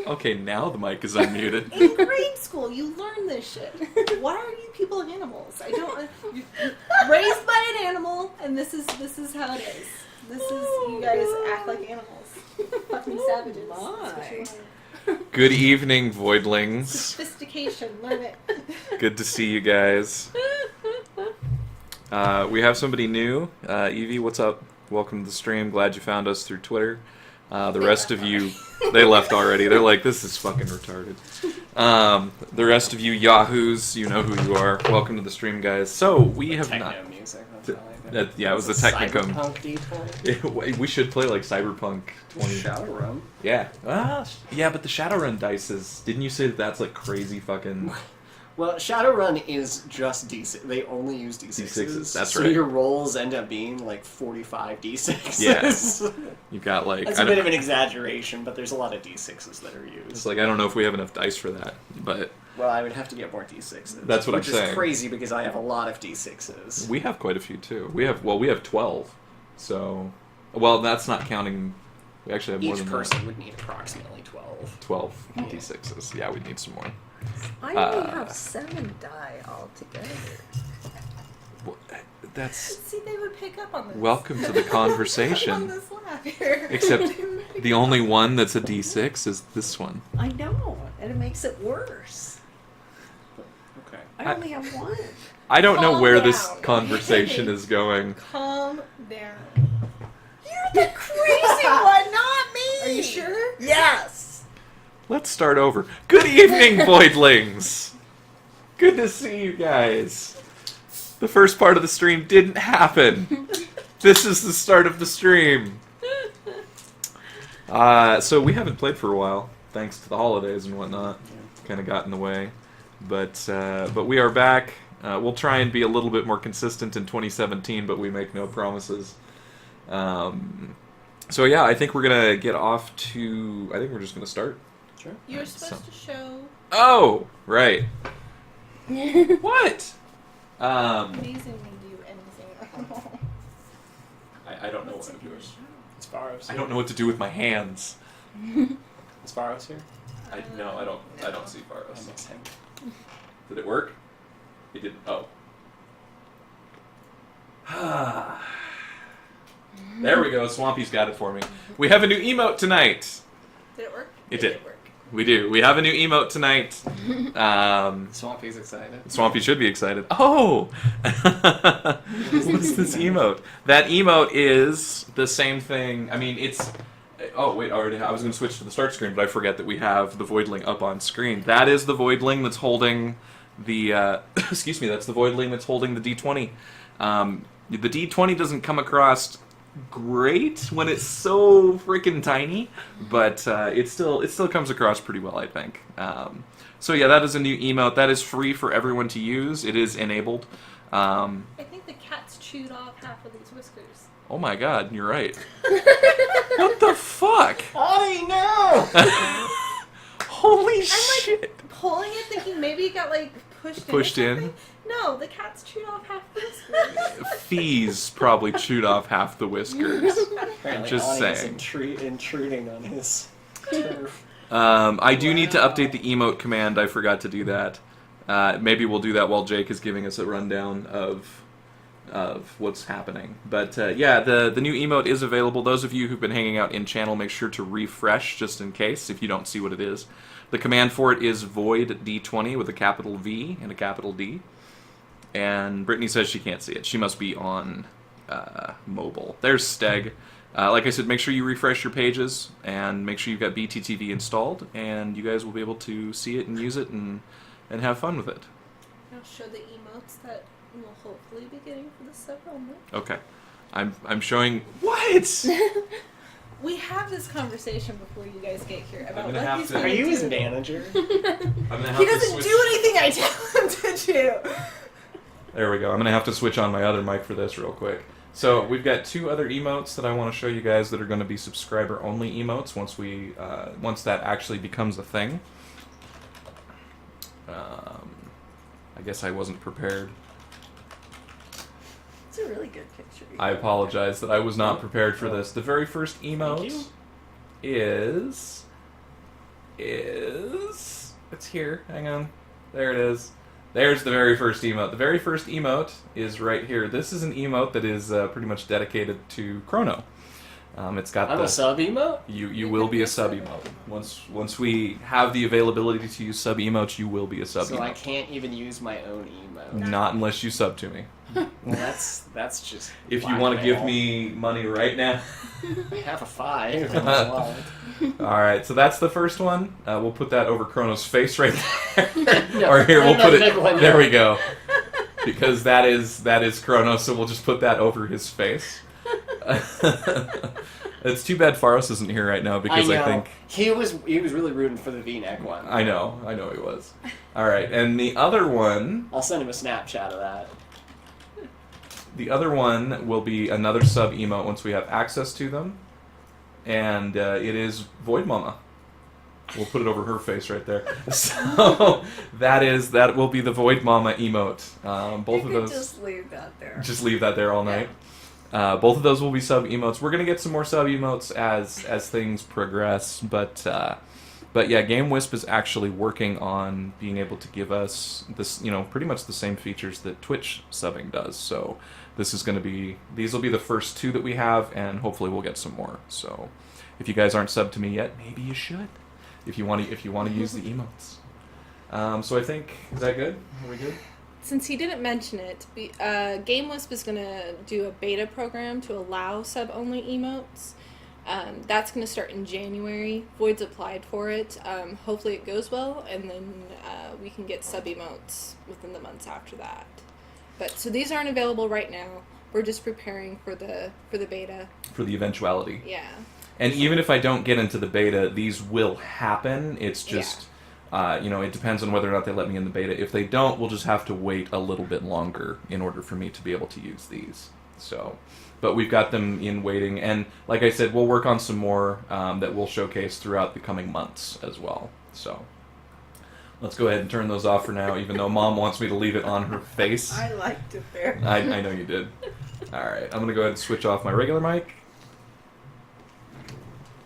Okay, now the mic is unmuted. In grade school, you learn this shit. Why are you people animals? I don't. You're raised by an animal, and this is how it is. This is you guys act like animals. Fucking savages. Good evening, voidlings. Sophistication, learn it. Good to see you guys. We have somebody new. Evie, what's up? Welcome to the stream. Glad you found us through Twitter. The rest of you, they left already. They're like, this is fucking retarded. The rest of you yahoos, you know who you are. Welcome to the stream, guys. So, we have techno not... music, that's how I think. Yeah, it was the Technicum. Cyberpunk D20? We should play like Cyberpunk 20. Shadowrun. Yeah. Yeah, but the Shadowrun dice is... Didn't you say that that's like crazy fucking... Well, Shadowrun is just D6. They only use D6s. That's so right. your rolls end up being like 45 D6s. Yeah. You got like... That's a bit of an exaggeration, but there's a lot of D6s that are used. It's like, I don't know if we have enough dice for that, but... Well, I would have to get more D6s. That's what I'm saying. Which is crazy because I have a lot of D6s. We have quite a few, too. We have 12. So... Well, that's not counting... We actually have more Each than person would need approximately 12. 12 D6s. Yeah, we'd need some more. I only have 7 die altogether. Well, that's... See, they would pick up on this. Welcome to the conversation. on this laugh here. Except the only one that's a D6 is this one. I know, and it makes it worse. Okay. I only have 1. I don't know Calm where this down. conversation is going. Calm down. You're the crazy one, not me! Are you sure? Yes! Let's start over. Good evening, voidlings! Good to see you guys. The first part of the stream didn't happen. This is the start of the stream. So we haven't played for a while, thanks to the holidays and whatnot. Kind of got in the way. But we are back. We'll try and be a little bit more consistent in 2017, but we make no promises. So yeah, I think we're going to get off to... I think we're just going to start. Sure. You're supposed to show Oh, right. What? amazing when you do anything. I don't know what I'm doing. Is Faros I here? don't know what to do with my hands. Is Faros here? I don't see I Faros. miss him. Did it work? It didn't. Oh. There we go. Swampy's got it for me. We have a new emote tonight. Did it work? It did. work. We do. We have a new emote tonight. Swampy's excited. Swampy should be excited. Oh! What's this emote? That emote is the same thing. I mean, it's... Oh, wait, already. I was going to switch to the start screen, but I forget that we have the Voidling up on screen. That is the Voidling that's holding the... excuse me, that's the Voidling that's holding the D20. The D20 doesn't come across great when it's so freaking tiny, but it still comes across pretty well, I think. So yeah, that is a new emote. That is free for everyone to use. It is enabled. I think the cat's chewed off half of these whiskers. Oh my god, you're right. What the fuck? I know! Holy I'm shit. pulling it, thinking maybe it got like pushed Pushed in. Or in? something. No, the cat's chewed off half the whiskers. Fees probably chewed off half the whiskers. Apparently Just Ani's saying. intruding on his turf. I do need to update the emote command. I forgot to do that. Maybe we'll do that while Jake is giving us a rundown of what's happening. But yeah, the new emote is available. Those of you who've been hanging out in channel, make sure to refresh just in case if you don't see what it is. The command for it is void D20 with a capital V and a capital D. And Brittany says she can't see it. She must be on mobile. There's Steg. Like I said, make sure you refresh your pages and make sure you've got BTTV installed, and you guys will be able to see it and use it and have fun with it. I'll show the emotes that we'll hopefully be getting for the sub-moment. Okay. I'm showing... What?! We have this conversation before you guys get here about gonna what have he's to- going Are to you do. his manager? I'm gonna have He to doesn't switch... do anything I tell him to do. There we go. I'm going to have to switch on my other mic for this real quick. So we've got 2 other emotes that I want to show you guys that are going to be subscriber-only emotes once that actually becomes a thing. I guess I wasn't prepared. It's a really good picture. I apologize that I was not prepared for this. The very first emote is is... It's here. Hang on. There it is. There's the very first emote. The very first emote is right here. This is an emote that is pretty much dedicated to Crono. It's got I'm a sub emote? You will be a sub emote. Once we have the availability to use sub emotes, you will be a sub emote. So I can't even use my own emote. Not unless you sub to me. Well, that's just. If you want to give me money right now. I have a 5 in my wallet. Alright, so that's the first one. We'll put that over Crono's face right there. No, or here, we'll put it. big one, There no. we go. Because that is Crono, so we'll just put that over his face. It's too bad Faros isn't here right now because I think he was really rooting for the V-neck one. I know he was. All right, and the other one. I'll send him a Snapchat of that. The other one will be another sub emote once we have access to them, and it is Void Mama. We'll put it over her face right there. So that will be the Void Mama emote. Both of those. Just leave that there. Just leave that there all night. Both of those will be sub emotes. We're gonna get some more sub emotes as things progress, but yeah, Game Wisp is actually working on being able to give us this, pretty much the same features that Twitch subbing does. So these will be the first 2 that we have, and hopefully we'll get some more. So if you guys aren't subbed to me yet, maybe you should. If you want to use the emotes. So I think, is that good? Are we good? Since he didn't mention it, Game Wisp is going to do a beta program to allow sub-only emotes. That's going to start in January. Void's applied for it. Hopefully it goes well, and then we can get sub-emotes within the months after that. So these aren't available right now. We're just preparing for the beta. For the eventuality. Yeah. And even if I don't get into the beta, these will happen. It's just... it depends on whether or not they let me in the beta. If they don't, we'll just have to wait a little bit longer in order for me to be able to use these. So, but we've got them in waiting, and like I said, we'll work on some more that we'll showcase throughout the coming months as well. So, let's go ahead and turn those off for now, even though Mom wants me to leave it on her face. I liked it there. I know you did. Alright, I'm going to go ahead and switch off my regular mic.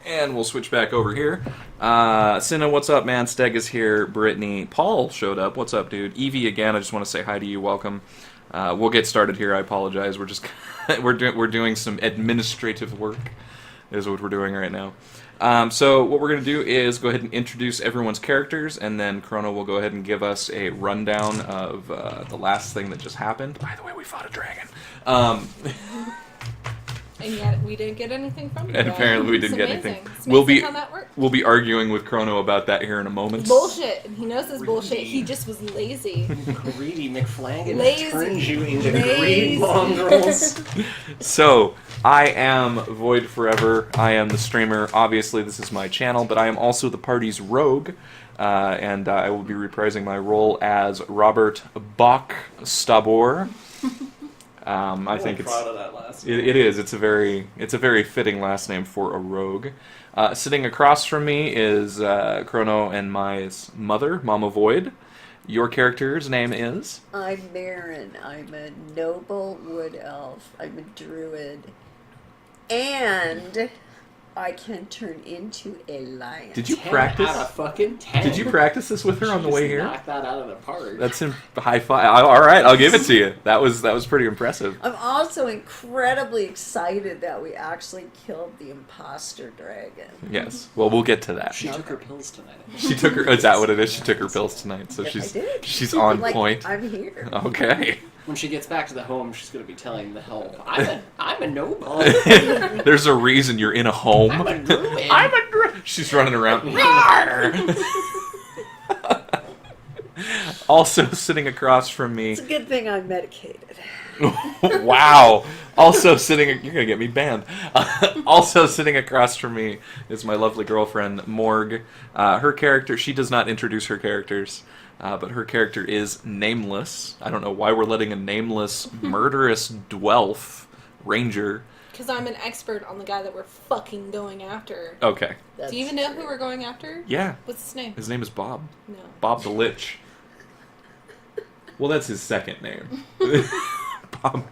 And we'll switch back over here. Cinna, what's up, man? Steg is here. Brittany. Paul showed up. What's up, dude? Evie again. I just want to say hi to you. Welcome. We'll get started here. I apologize. We're just we're doing some administrative work. Is what we're doing right now. So what we're going to do is go ahead and introduce everyone's characters, and then Crono will go ahead and give us a rundown of the last thing that just happened. By the way, we fought a dragon. And yet we didn't get anything from you. And apparently we didn't get amazing. anything. It's We'll amazing how that works. We'll be arguing with Crono about that here in a moment. Bullshit. And he knows this bullshit. He just was lazy. Greedy McFlangan Lazy. turns you into Lazy. greed mongrels. So, I am Void Forever. I am the streamer. Obviously, this is my channel, but I am also the party's rogue. And I will be reprising my role as Robert Bach-Stabor. I think it's proud of that last it is. It's a very fitting last name for a rogue. Sitting across from me is Crono and my mother, Mama Void. Your character's name is? I'm Marin. I'm a noble wood elf. I'm a druid. And I can turn into a lion. Did you 10 practice? out of fucking 10. Did you practice this with her on the way here? Knock that out of the park. That's a high five. All right, I'll give it to you. That was pretty impressive. I'm also incredibly excited that we actually killed the imposter dragon. Yes. Well, we'll get to that. She took her pills tonight. She took her. Is that what it is? She took her pills tonight, so I did. she's on Like, point. I'm here. Okay. When she gets back to the home, she's going to be telling the help, I'm a noble. There's a reason you're in a home. I'm a druid. I'm a druid. She's running around. Rawr! Also sitting across from me. It's a good thing I'm medicated. Wow. Also sitting. You're gonna get me banned. Also sitting across from me is my lovely girlfriend Morg. Her character. She does not introduce her characters. But her character is nameless. I don't know why we're letting a nameless, murderous dwelf ranger. Because I'm an expert on the guy that we're fucking going after. Okay. That's Do you even know true. who we're going after? Yeah. What's his name? His name is Bob. No. Bob the Lich. Well, that's his second name.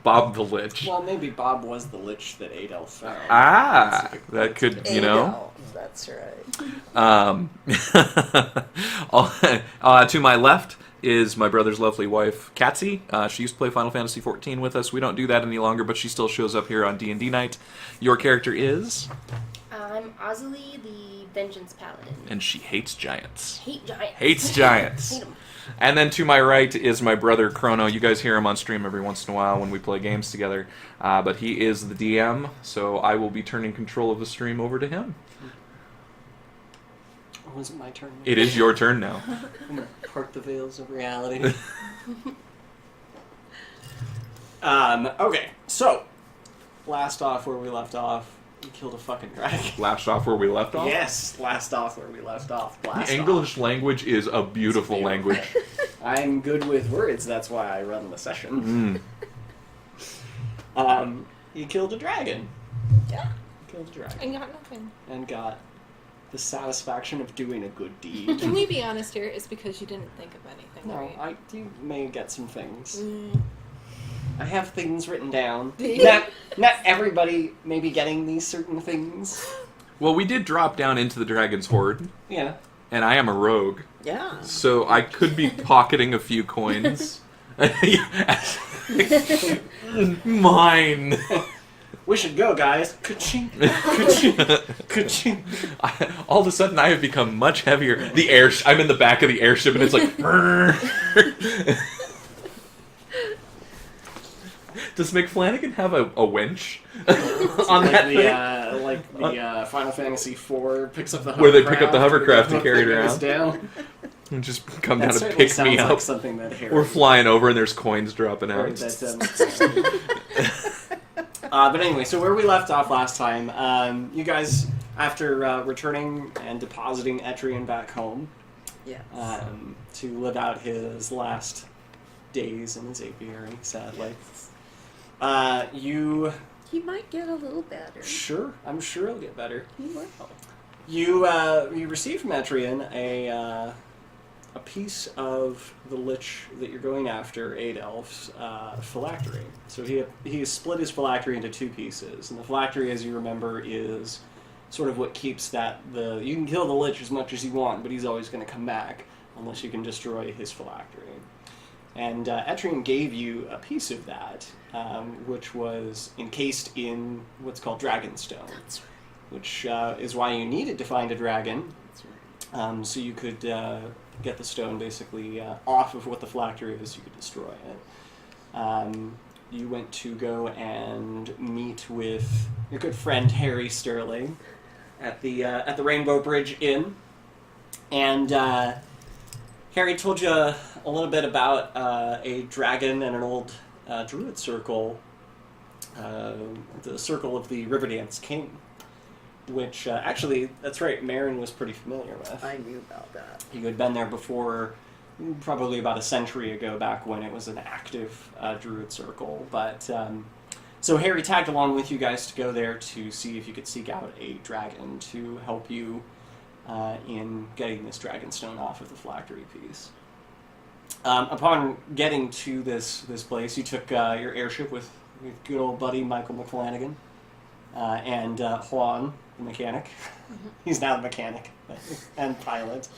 Bob the Lich. Well, maybe Bob was the lich that Adel found. Ah, that could, you know. That's right. To my left is my brother's lovely wife, Catzi. She used to play Final Fantasy XIV with us. We don't do that any longer, but she still shows up here on D&D night. Your character is? I'm Azuli, the Vengeance Paladin. And she hates giants. Hate giants. Hates giants. Hate 'em. And then to my right is my brother Crono. You guys hear him on stream every once in a while when we play games together. But he is the DM, so I will be turning control of the stream over to him. Or was it my turn? It is your turn now. I'm gonna part the veils of reality. Okay, so last off where we left off, we killed a fucking dragon. Last off where we left off? Yes, last off where we left off. Blast The English language is a beautiful language. I'm good with words, that's why I run the session. You killed a dragon. Yeah. Killed a dragon. And got nothing. And got the satisfaction of doing a good deed. Can we be honest here? It's because you didn't think of anything, No, right? you may get some things. Mm. I have things written down. Not everybody may be getting these certain things. Well, we did drop down into the dragon's hoard, Yeah. and I am a rogue, Yeah. so I could be pocketing a few coins. Mine. We should go, guys. Ka-ching. Ka-ching. Ka-ching. All of a sudden, I have become much heavier. I'm in the back of the airship, and it's like. Does McFlanagan have a winch on like that the, thing? like the Final Fantasy IV picks up the hovercraft. Where they pick up the hovercraft and carry it goes around. down. And just come down That and certainly pick sounds me up. like something that Harry... We're flying over, and there's coins dropping Or out. But anyway, so where we left off last time, you guys, after returning and depositing Etrian back home, Yes. to live out his last days in his apiary, sadly, you... He might get a little better. Sure, I'm sure it'll get better. He will. You received from Etrian a piece of the lich that you're going after, Adelph's phylactery. So he split his phylactery into two pieces, and the phylactery, as you remember, is sort of what keeps you can kill the lich as much as you want, but he's always going to come back unless you can destroy his phylactery. And Etrian gave you a piece of that, which was encased in what's called Dragonstone. That's right. Which is why you needed to find a dragon, That's right. so you could get the stone basically off of what the phylactery is, you could destroy it. You went to go and meet with your good friend Harry Sterling at the Rainbow Bridge Inn, and Harry told you a little bit about a dragon and an old druid circle, the Circle of the Riverdance King. Which, actually, that's right, Marin was pretty familiar with. I knew about that. You had been there before, probably about a century ago, back when it was an active druid circle. But, so Harry tagged along with you guys to go there to see if you could seek out a dragon to help you in getting this dragonstone off of the phylactery piece. Upon getting to this place, you took your airship with good old buddy Michael McFlanagan and Juan, the mechanic. Mm-hmm. He's now the mechanic and pilot.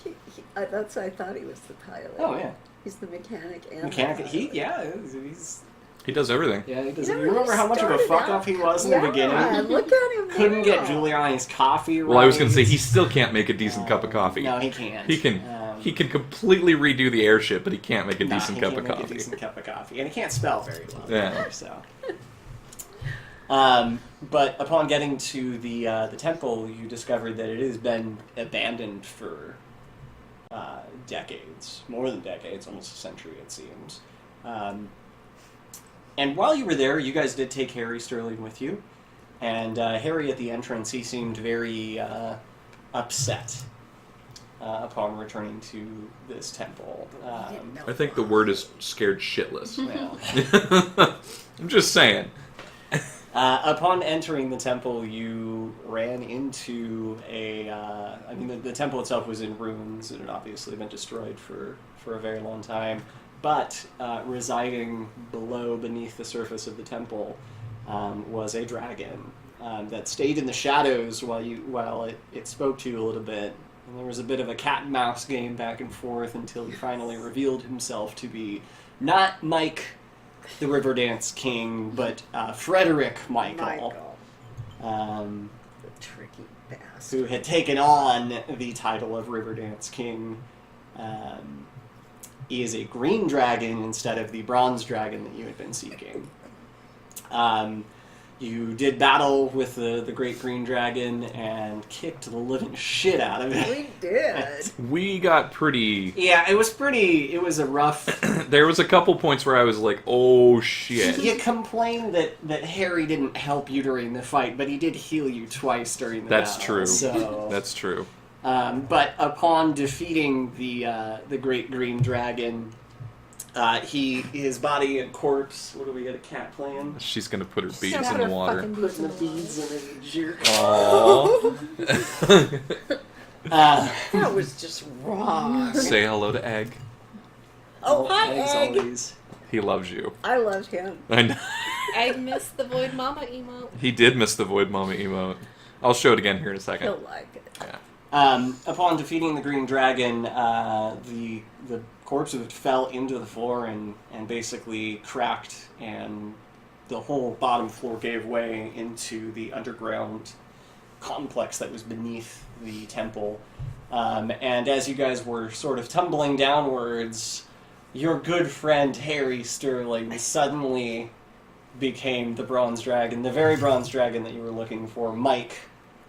I thought he was the pilot. Oh yeah, He's the mechanic and mechanic. the He pilot. he's He does everything. yeah he does. Yeah, You remember how much of a started fuck out- up he was in yeah, the beginning? Look at him. Couldn't get now. Giuliani's coffee right. Well, I was going to say, he still can't make a decent cup of coffee. No, he can't. He can completely redo the airship, but he can't make a Nah, decent he cup can't of make coffee. A decent cup of coffee, and he can't spell very well. Yeah. Either, so. But upon getting to the temple, you discovered that it has been abandoned for decades, more than decades, almost a century it seems. And while you were there, you guys did take Harry Sterling with you, and Harry at the entrance, he seemed very upset upon returning to this temple. I think the word is scared shitless. Well, I'm just saying. upon entering the temple, you ran into the temple itself was in ruins. It had obviously been destroyed for a very long time. But residing beneath the surface of the temple, was a dragon that stayed in the shadows while it spoke to you a little bit. And there was a bit of a cat and mouse game back and forth until he finally revealed himself to be not Mike, the Riverdance King, but Frederick Michael. The tricky bastard. Who had taken on the title of Riverdance King. He is a green dragon instead of the bronze dragon that you had been seeking. You did battle with the great green dragon and kicked the living shit out of it. We did. We got pretty... Yeah, it was a rough... There was a couple points where I was like, oh shit. You complained that Harry didn't help you during the fight, but he did heal you twice during the That's battle. true. So, That's true. but upon defeating the great green dragon, his body and corpse. What do we get? A cat playing? She's gonna put her beads Got in the her water. fucking Putting the beads in the jerk. Aww. That was just wrong. Say hello to Egg. Oh, hi, Eggs Egg. always. He loves you. I loved him. I know. I missed the Void Mama emote. He did miss the Void Mama emote. I'll show it again here in a second. He'll like it. Yeah. Upon defeating the green dragon, the corpse of it fell into the floor and basically cracked, and the whole bottom floor gave way into the underground complex that was beneath the temple. And as you guys were sort of tumbling downwards, your good friend Harry Sterling suddenly became the bronze dragon, the very bronze dragon that you were looking for, Mike,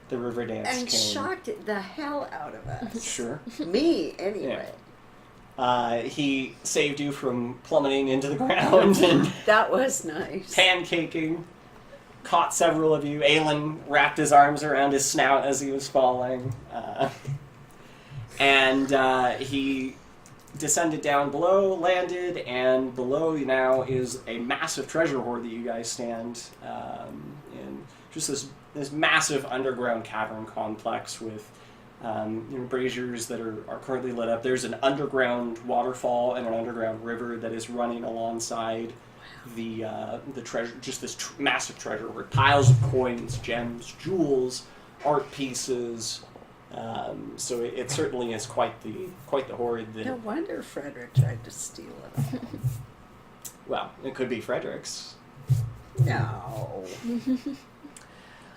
the Riverdance And King. shocked the hell out of us. Sure. Me, anyway. He saved you from plummeting into the ground and That was nice. pancaking, caught several of you. Aelin wrapped his arms around his snout as he was falling. And he descended down below, landed, and below you now is a massive treasure hoard that you guys stand in. Just this massive underground cavern complex with braziers that are currently lit up. There's an underground waterfall and an underground river that is running alongside the treasure. Just this massive treasure hoard, piles of coins, gems, jewels, art pieces. So it certainly is quite the hoard. That, No wonder Frederick tried to steal it all. well, it could be Frederick's. No.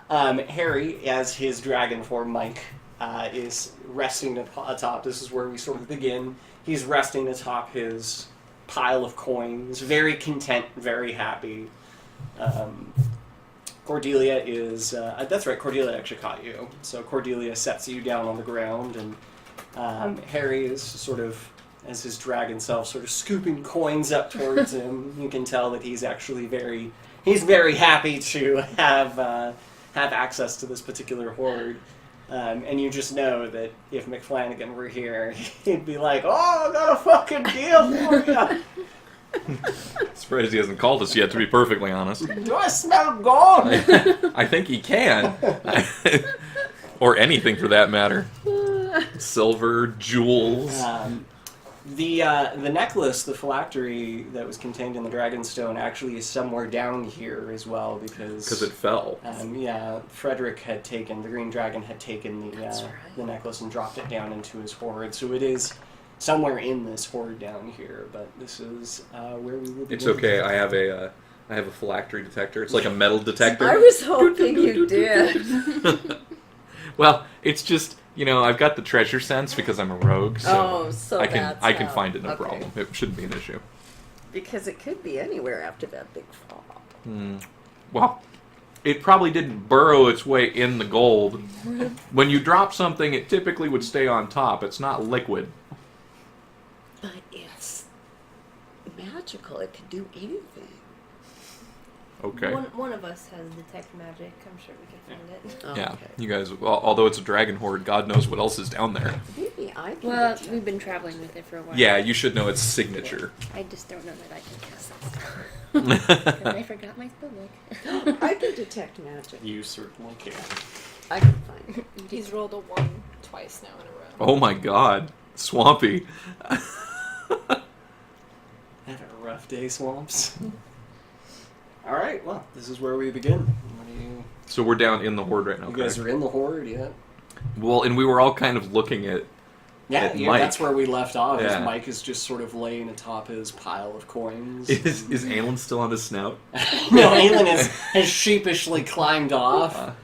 Harry, as his dragon form, Mike, is resting atop. This is where we sort of begin. He's resting atop his pile of coins, very content, very happy. Cordelia is... that's right, Cordelia actually caught you. So Cordelia sets you down on the ground, and Harry is sort of, as his dragon self, sort of scooping coins up towards him. You can tell that he's actually he's very happy to have access to this particular hoard. And you just know that if McFlanagan were here, he'd be like, "Oh, I got a fucking deal for you." Surprised he hasn't called us yet, to be perfectly honest. Do I smell gold? I think he can. Or anything for that matter. Silver, jewels. The necklace, the phylactery that was contained in the Dragonstone, actually is somewhere down here as well because it fell. Frederick the Green Dragon had taken the necklace and dropped it down into his hoard. So it is somewhere in this hoard down here, but this is where we will be. It's okay. I have a phylactery detector. It's like a metal detector. I was hoping you did. Well, it's just, I've got the treasure sense because I'm a rogue, so, I can find it no problem. It shouldn't be an issue. Because it could be anywhere after that big fall. Well, it probably didn't burrow its way in the gold. When you drop something, it typically would stay on top. It's not liquid. But it's magical. It could do anything. Okay. One of us has detect magic. I'm sure we can find it. Oh, Yeah, okay. you guys, although it's a dragon hoard, God knows what else is down there. Maybe I can Well, detect. we've been traveling with it for a while. Yeah, you should know its signature. I just don't know that I can cast that stuff. Because I forgot my spellbook. I can detect magic. You certainly can. I can find it. He's rolled a 1 twice now in a row. Oh my God, Swampy. Having a rough day, Swamps. All right, well, this is where we begin. What do you... So we're down in the horde right now. You guys correct? are in the horde, yeah? Well, and we were all kind of looking at Yeah, Mike. that's where we left off. Is Yeah. Mike is just sort of laying atop his pile of coins. is Alan still on his snout? No, Aelin has sheepishly climbed off.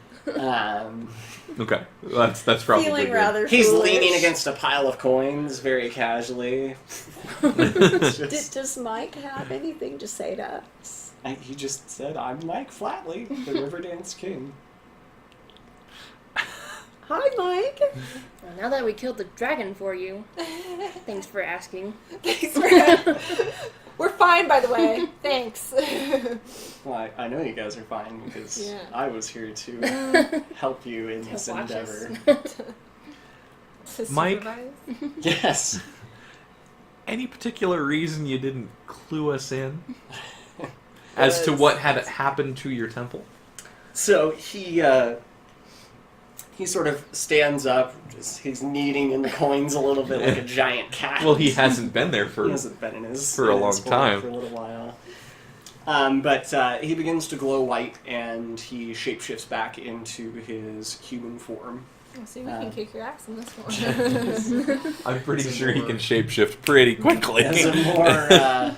Okay, that's probably Feeling good. rather He's foolish. leaning against a pile of coins very casually. Does Mike have anything to say to us? He just said, "I'm Mike Flatley, the Riverdance King." Hi, Mike. Well, now that we killed the dragon for you, thanks for asking. Thanks for. We're fine, by the way. Thanks. Well, I know you guys are fine because Yeah. I was here to help you in this Watch us. endeavor. To Mike? supervise. Yes. Any particular reason you didn't clue us in as to what had happened to your temple? So he sort of stands up. He's kneading in the coins a little bit like a giant cat. Well, he hasn't been there for He hasn't been in his for a in long his hole time. for a little while. But he begins to glow white, and he shapeshifts back into his human form. See, we can kick your ass in this one. I'm pretty It's a sure he more- can shapeshift pretty quickly. As a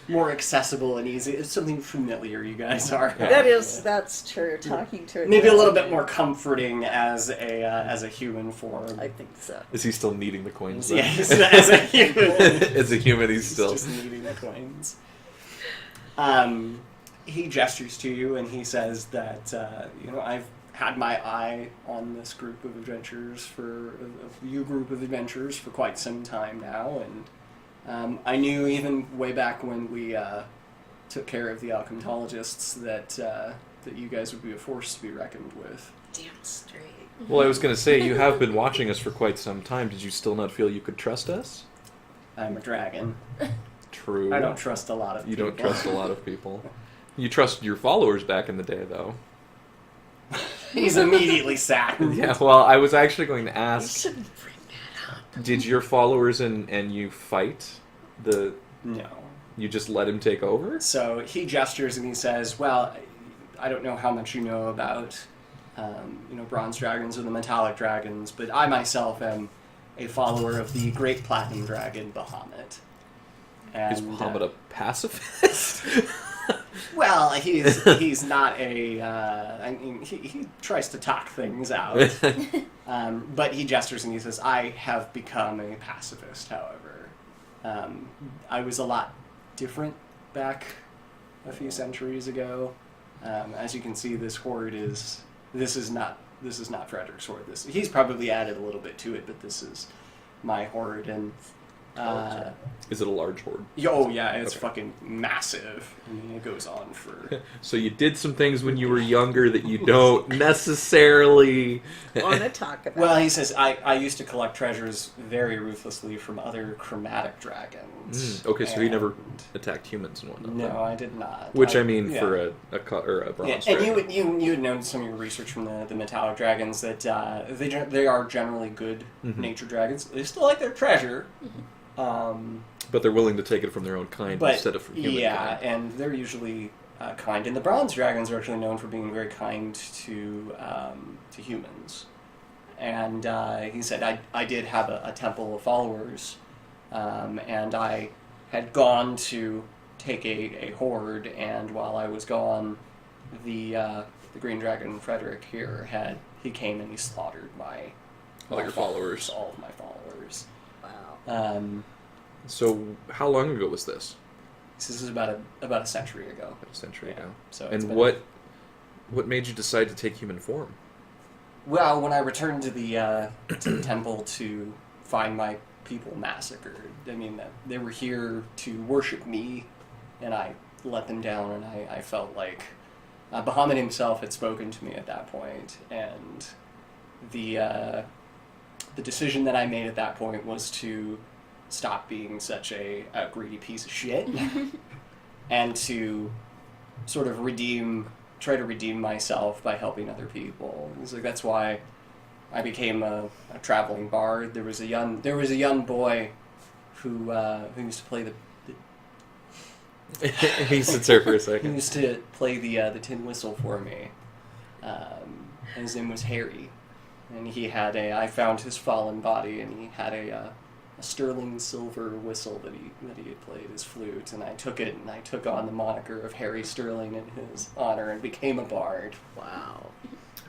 more accessible and easy. It's something familiar you guys are. That's true. Talking to Maybe a little bit more comforting as a human form. I think so. Is he still needing the coins? Then? Yes, as a human. As a human, he's still. just needing the coins. He gestures to you and he says that I've had my eye on this group of adventurers for quite some time now, and I knew even way back when we took care of the alchematologists that you guys would be a force to be reckoned with. Damn straight. Well, I was going to say, you have been watching us for quite some time. Did you still not feel you could trust us? I'm a dragon. True. I don't trust a lot of You people. don't trust a lot of people. You trust your followers back in the day, though. He's immediately saddened. Yeah, well, I was actually going to You ask, shouldn't bring that up. did your followers and you fight? No. You just let him take over? So he gestures and he says, "Well, I don't know how much you know about, bronze dragons or the metallic dragons, but I myself am a follower of the great platinum dragon, Bahamut." Is Muhammad a pacifist? Well, he's not a. He tries to talk things out, but he gestures and he says, "I have become a pacifist. However, I was a lot different back a few centuries ago. As you can see, this horde is. This is not Frederick's horde. He's probably added a little bit to it, but this is my horde and." Is it a large horde? Oh yeah, it's Okay. fucking massive. I mean, it goes on for. So you did some things when you were younger that you don't necessarily... Want to talk about? Well, he says, I used to collect treasures very ruthlessly from other chromatic dragons. Okay, so he never And- attacked humans and whatnot. No, I did not. Which I mean, yeah. for a bronze Yeah, and dragon. you had known some of your research from the metallic dragons that they are generally good Mhm. nature dragons. They still like their treasure, But they're willing to take it from their own kind but instead of from human yeah, kind. and they're usually kind. And the bronze dragons are actually known for being very kind to humans. And he said, I did have a temple of followers, and I had gone to take a horde, and while I was gone, the green dragon Frederick here he came and he slaughtered All your followers. all of my followers. Wow. So how long ago was this? This is about a century ago. A century Yeah, ago. so it's And been- what made you decide to take human form? Well, when I returned to the temple to find my people massacred, I mean, they were here to worship me, and I let them down, and I felt like Bahamut himself had spoken to me at that point, and the decision that I made at that point was to stop being such a greedy piece of shit, and to sort of try to redeem myself by helping other people. It's like that's why I became a traveling bard. There was a young boy who used to play He sits there for a He second. used to play the tin whistle for me. And his name was Harry. And he had I found his fallen body, and he had a sterling silver whistle that he had played his flute, and I took it and I took on the moniker of Harry Sterling in his honor and became a bard. Wow.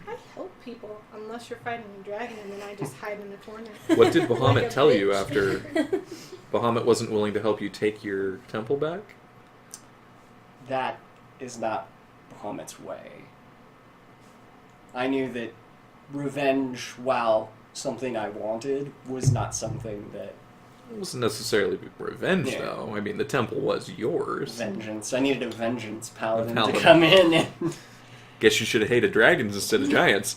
I help people unless you're fighting a dragon, and then I just hide in the corner. What did Bahamut Like a tell you bitch. after Bahamut wasn't willing to help you take your temple back? That is not Bahamut's way. I knew that revenge, while something I wanted, was not something that It wasn't necessarily revenge, Yeah. though. I mean, the temple was yours. vengeance. I needed a vengeance paladin, Paladin. to come in and Guess you should have hated dragons instead of giants.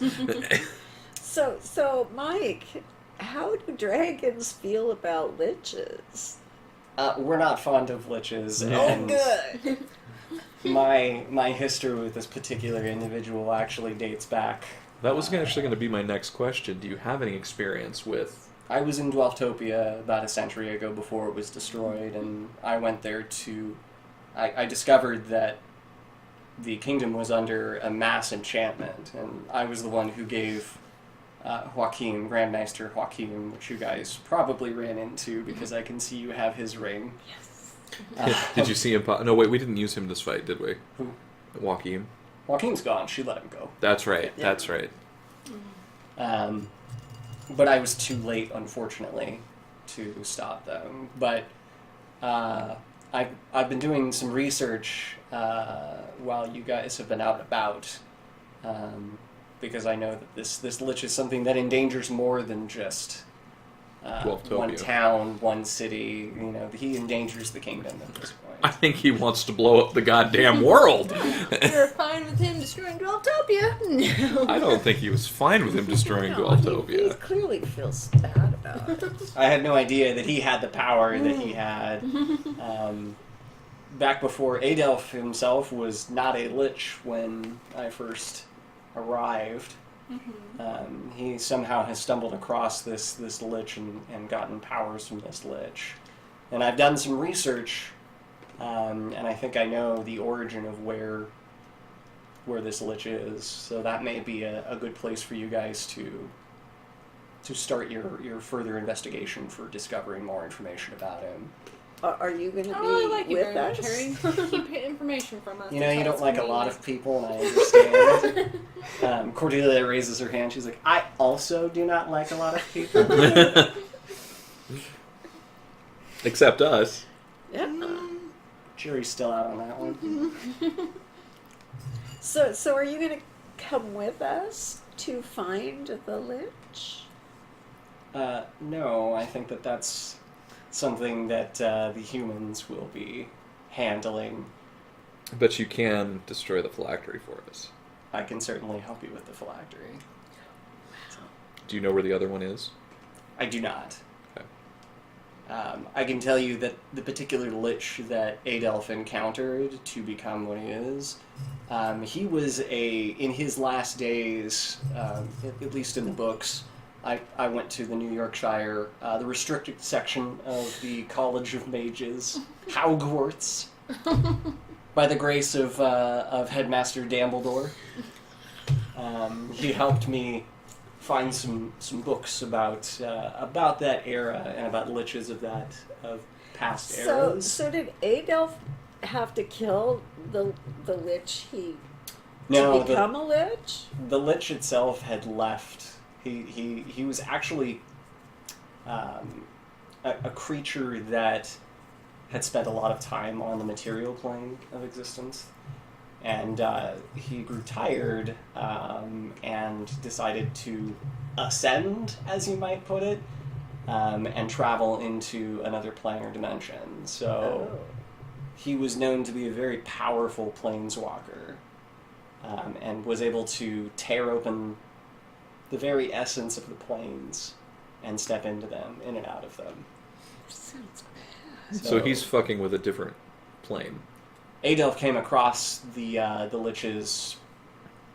So Mike, how do dragons feel about liches? we're not fond of liches. No. And good. my history with this particular individual actually dates back. That was actually going to be my next question. Do you have any experience with... I was in Dwarftopia about a century ago before it was destroyed, and I went there to... I discovered that the kingdom was under a mass enchantment, and I was the one who gave Joachim, Grandmaster Joachim, which you guys probably ran into because I can see you have his ring. Yes. Did you see him... No, wait, we didn't use him this fight, did we? Who? Joachim. Joachim's gone. She let him go. That's right, Yeah. that's right. But I was too late, unfortunately, to stop them. But I've been doing some research while you guys have been out and about, because I know that this lich is something that endangers more than just Dwarftopia. one town, one city. You know, he endangers the kingdom at this I point. think he wants to blow up the goddamn world. You're fine with him destroying Dwarftopia? No. I don't think he was fine with him destroying No, he Dwarftopia. clearly feels bad about it. I had no idea that he had the power that he had. Back before Adelph himself was not a lich when I first arrived. He somehow has stumbled across this lich and gotten powers from this lich. And I've done some research, and I think I know the origin of where this lich is. So that may be a good place for you guys to start your further investigation for discovering more information about him. Are you going to be Oh, I like you with very us? much, Harry. Keep information from us. You know, you Tell don't us like a when you lot leave. of people, and I understand. Cordelia raises her hand. She's like, I also do not like a lot of people. Except us. Yeah. Jury's still out on that one. So are you going to come with us to find the lich? No, I think that's something that the humans will be handling. But you can destroy the phylactery for us. I can certainly help you with the phylactery. Do you know where the other one is? I do not. Okay. I can tell you that the particular lich that Adelph encountered to become what he is, he was in his last days, at least in the books, I went to the New Yorkshire, the restricted section of the College of Mages, Hogwarts, by the grace of Headmaster Dumbledore. He helped me find some books about that era and about liches of past eras. So did Adelph have to kill the lich to No, become a lich? the lich itself had left. He was actually a creature that had spent a lot of time on the material plane of existence, and he grew tired and decided to ascend, as you might put it, and travel into another plane or dimension. So he was known to be a very powerful planeswalker, and was able to tear open the very essence of the planes and step into them, in and out of them. Sounds So he's fucking with a different plane. Adelph came across the lich's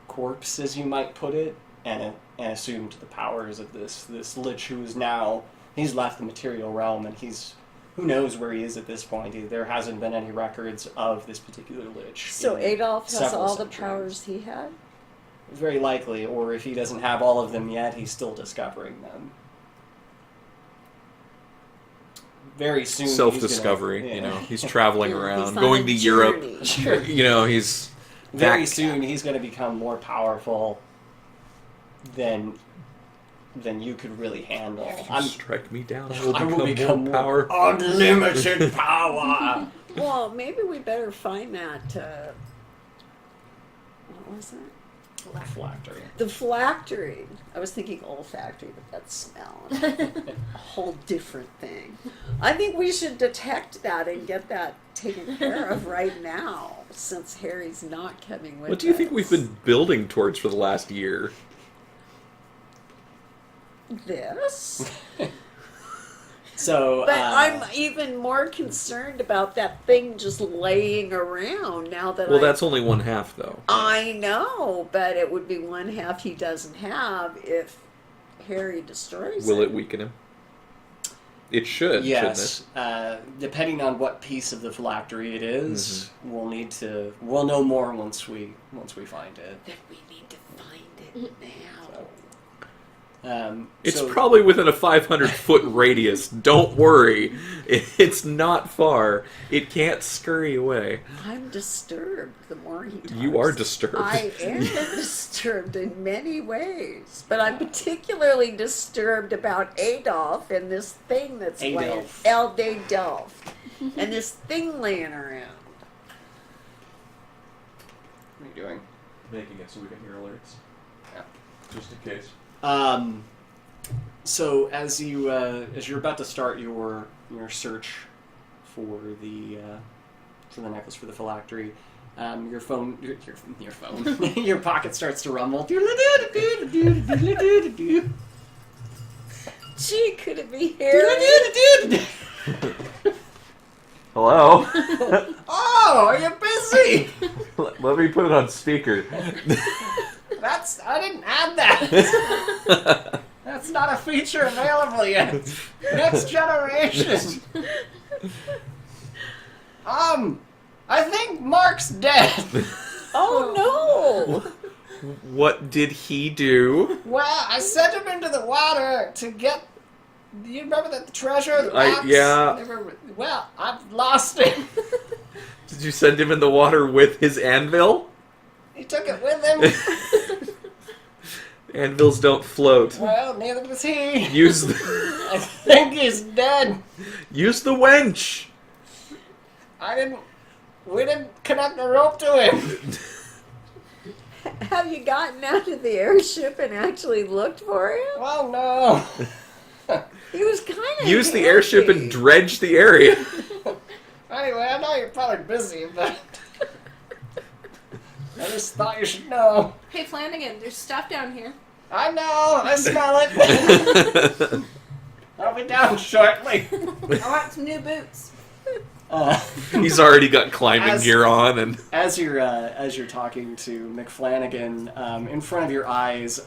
corpse, as you might put it, and assumed the powers of this lich, who is now, he's left the material realm and he's who knows where he is at this point? There hasn't been any records of this particular lich. So in Adolf has several all the centuries. powers he had? Very likely, or if he doesn't have all of them yet, he's still discovering them. Very soon, Self-discovery, he's gonna, you know. He's traveling around, He's on going a to Europe. journey. Sure. You know, he's Very back. soon, he's going to become more powerful than you could really handle. Strike me down. I will become more power. unlimited power. Well, maybe we better find that, what was it? Phylactery. The phylactery. I was thinking olfactory, but that's smell. A whole different thing. I think we should detect that and get that taken care of right now, since Harry's not coming with us. What do you think we've been building towards for the last year? This? So, But I'm even more concerned about that thing just laying around now that Well, that's only one half, though. I know, but it would be one half he doesn't have if Harry destroys Will it weaken him? It should, yes. shouldn't Depending on what piece of the phylactery it is, we'll know more once we find it. Then we need to find it now. It's so- probably within a 500-foot radius. Don't worry. It's not far. It can't scurry away. I'm disturbed the more he talks. You are disturbed. I am disturbed in many ways, but I'm particularly disturbed about Adolf and this thing that's laying. Adolf. And this thing laying around. What are you doing? Making it so we can hear alerts. Yeah. Just in case. So as you're about to start your search for the necklace for the phylactery, your phone your pocket starts to rumble. Gee, could it be Harry? Hello? Oh, are you busy? Let me put it on speaker. I didn't add that. That's not a feature available yet. Next generation. I think Mark's dead. Oh no! What did he do? Well, I sent him into the water to get. Do you remember the treasure? The rocks? Yeah. Well, I've lost him. Did you send him in the water with his anvil? He took it with him. Anvils don't float. Well, neither does he. Use the, I think he's dead. use the wench. We didn't connect the rope to him. Have you gotten out of the airship and actually looked for him? Well, no. He was kind of Use the airship and dredge the area. Anyway, I know you're probably busy, but I just thought you should know. Hey Flanagan, there's stuff down here. I know, I smell it. I'll be down shortly. I want some new boots. He's already got climbing As- gear on, and As you're talking to McFlanagan, in front of your eyes,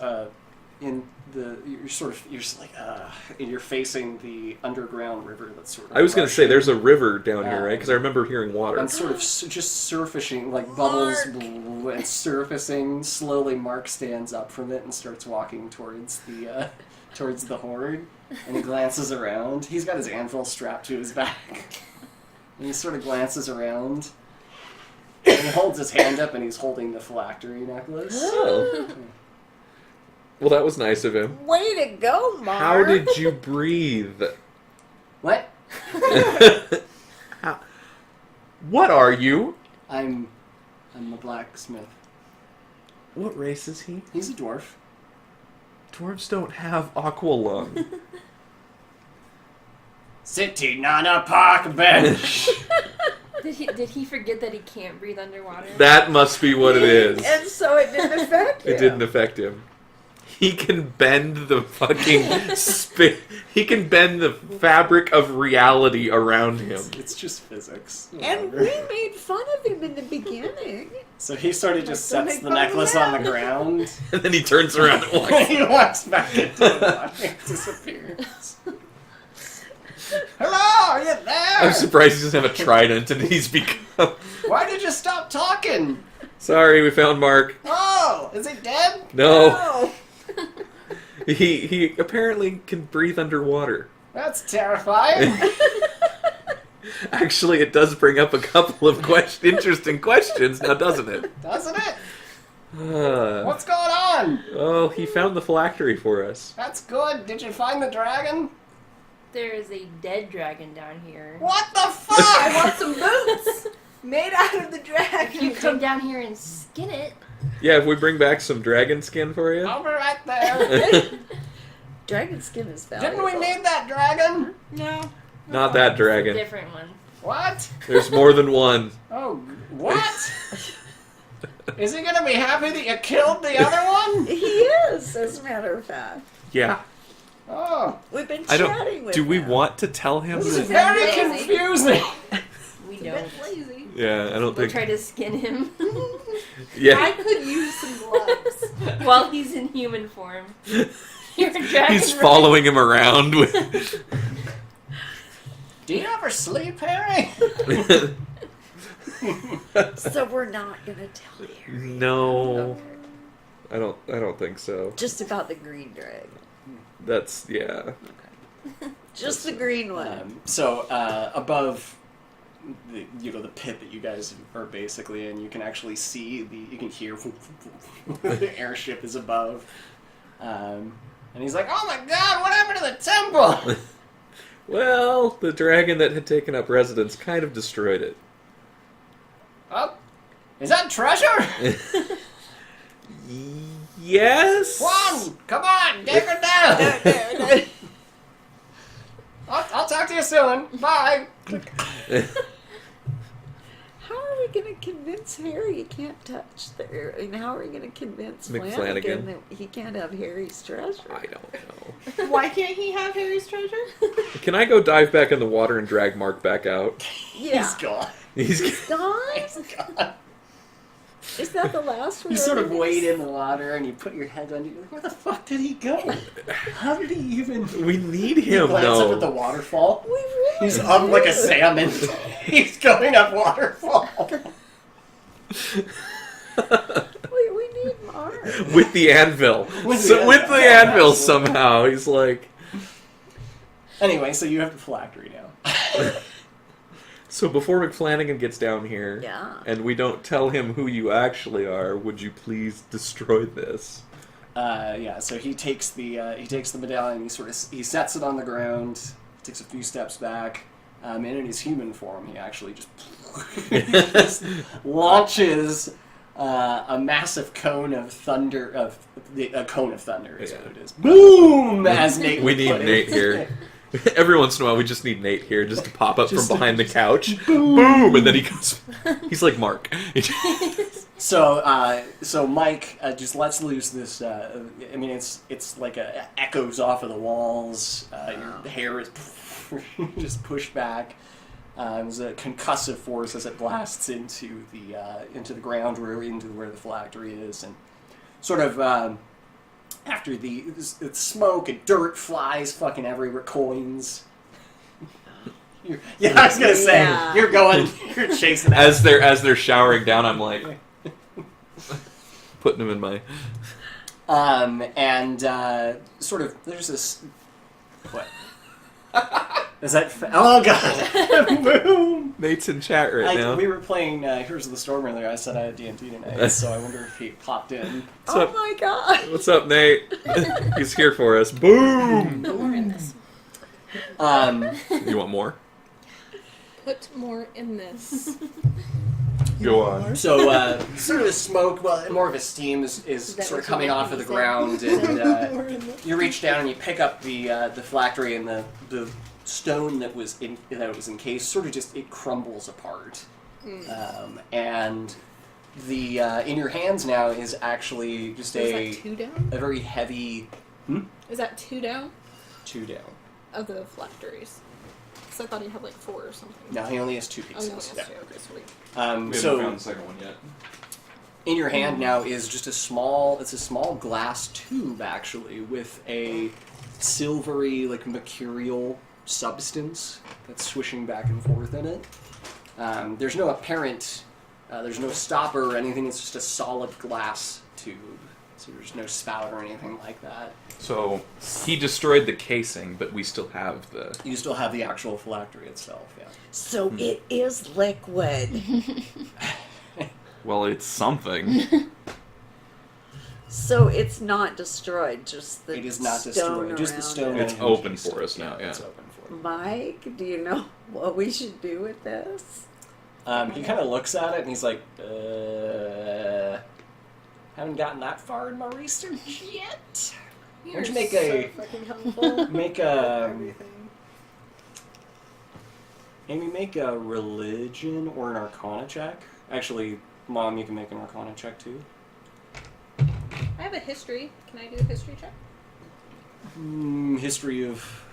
you're facing the underground river that's sort of. I was going to say rushing there's a river down here, right? Because I remember hearing water. and sort of just surfacing like bubbles and surfacing. Slowly, Mark stands up from it and starts walking towards the horde. And he glances around. He's got his anvil strapped to his back. And he sort of glances around. And he holds his hand up and he's holding the phylactery necklace. Oh. Well, that was nice of him. Way to go, Mark! How did you breathe? What? What are you? I'm a blacksmith. What race is he? He's a dwarf. Dwarves don't have aqua lung. Sitting on a park bench. Did he forget that he can't breathe underwater? That must be what it is. And so it didn't affect him. It didn't affect him. He can bend the fucking he can bend the fabric of reality around him. It's just physics. And we made fun of him in the beginning. So he sort of just Don't sets make the fun of necklace him. on the ground. And then he turns around and walks. He walks back into the water and disappears. Hello, are you there? I'm surprised he doesn't have a trident and he's become... Why did you stop talking? Sorry, we found Mark. Oh, is he dead? No. He apparently can breathe underwater. That's terrifying. Actually, it does bring up a couple of interesting questions now, doesn't it? Doesn't it? What's going on? Oh, he found the phylactery for us. That's good. Did you find the dragon? There is a dead dragon down here. What the I fuck? want some boots made out of the dragon. You come down here and skin it. Yeah, if we bring back some dragon skin for you. I'll be right there. Dragon skin is valuable. Didn't we need that dragon? No. Not that It's a dragon. different one. What? There's more than one. Oh, what? Is he gonna be happy that you killed the other one? He is, as a matter of fact. Yeah. Oh, We've been I chatting don't. with Do we him. want to tell him? this is that- very Lazy. confusing. We It's a don't. bit lazy. Yeah, I don't We'll think. try to skin him I Yeah. could use some gloves. while he's in human form. You're a dragon. He's following him around with. Do you ever sleep, Harry? So we're not gonna tell you. No, I don't think so. Just about the green dragon. That's yeah. Just the green one. So above the pit that you guys are basically in, you can actually see you can hear the airship is above, and he's like, "Oh my God, what happened to the temple?" Well, the dragon that had taken up residence kind of destroyed it. Oh, is that treasure? Yes. One, come on, take her down. I'll talk to you soon. Bye. How are we going to convince Harry he can't touch the... I mean, how are we going to convince McFlanagan. Flanagan that he can't have Harry's treasure? I don't know. Why can't he have Harry's treasure? Can I go dive back in the water and drag Mark back out? Yeah. He's gone. He's Gone? He's gone. Is that the last one? You sort of wade in the water and you put your head under. You're like, where the fuck did he go? How did he even? we need You him glance up at the though. waterfall. We really He's up like a do. salmon. He's going up waterfall. We need Mark. With the anvil. With So, the with the anvil. anvil somehow. He's like. Anyway, so you have the phylactery now. So before McFlanagan gets down here, Yeah. and we don't tell him who you actually are, would you please destroy this? Yeah. So he takes the medallion. He sets it on the ground. Takes a few steps back. And in his human form, he actually just launches a massive cone of thunder. A cone of thunder is Yeah. what it is. Boom! As Nate. We would need put it. Nate here. Every once in a while, we just need Nate here just to pop up Just from behind the couch. Boom! And then he goes. He's like Mark. So Mike just lets loose this. I mean, it's like echoes off of the walls. Your hair is just pushed back. There's a concussive force as it blasts into the ground into where the phylactery is, and sort of after the smoke and dirt flies fucking everywhere, coins. I was gonna say Yeah. you're chasing that. As they're showering down, I'm like putting them in my. And sort of there's this. What? Is that? Oh god! Boom! Nate's in chat right now. We were playing Heroes of the Storm earlier. I said I had D&D tonight, so I wonder if he popped in. What's Oh up? my god. What's up, Nate? He's here for us. Boom! Put more in this. You want more? Put more in this. Go on. So sort of smoke, well, more of a steam is that sort of what coming you off of the want me to ground, and More in this. you reach down and you pick up the phylactery, and the stone that was encased sort of just it crumbles apart, and the in your hands now is actually just Is that 2 down? a very heavy Is that 2 down 2 down. of the phylacteries? Because I thought he had like 4 or something. No, he only has 2 Oh, pieces. no, yes, Yeah. okay, sweet. We haven't So found the second one yet. in your hand now is just a small glass tube actually with a silvery like mercurial substance that's swishing back and forth in it. There's no apparent, there's no stopper or anything. It's just a solid glass tube. So there's no spout or anything like that. So he destroyed the casing, but we still have the... You still have the actual phylactery itself, yeah. So it is liquid. Well, it's something. So it's not destroyed, just the It is not stone destroyed, just the around stone. it. It's and open energy for us stick. now, yeah. It's open for you. Mike, do you know what we should do with this? He kind of looks at it and he's like, haven't gotten that far in my research yet. Why don't you make so fucking helpful. make Everything. Amy, make a religion or an arcana check. Actually, Mom, you can make an arcana check too. I have a history. Can I do a history check? History of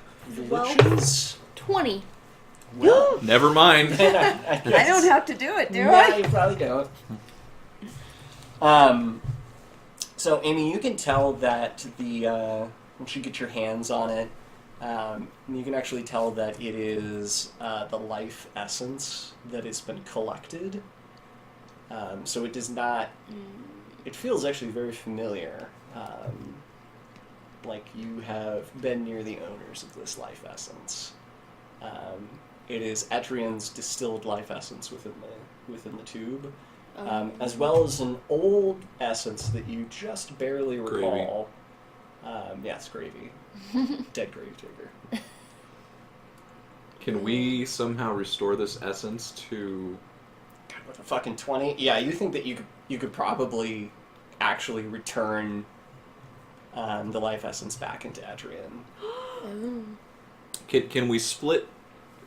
Well- religions. 20. Well, Never mind. I I don't have to do it, do No, I? you probably don't. So, Amy, you can tell that once you get your hands on it, you can actually tell that it is the life essence that has been collected. So it does not... It feels actually very familiar. Like you have been near the owners of this life essence. It is Etrian's distilled life essence within the tube. As well as an old essence that you just barely recall. Yes, gravy. Dead grave digger. Can we somehow restore this essence to... With a fucking 20? Yeah, you think that you could probably actually return the life essence back into Etrian. Can we split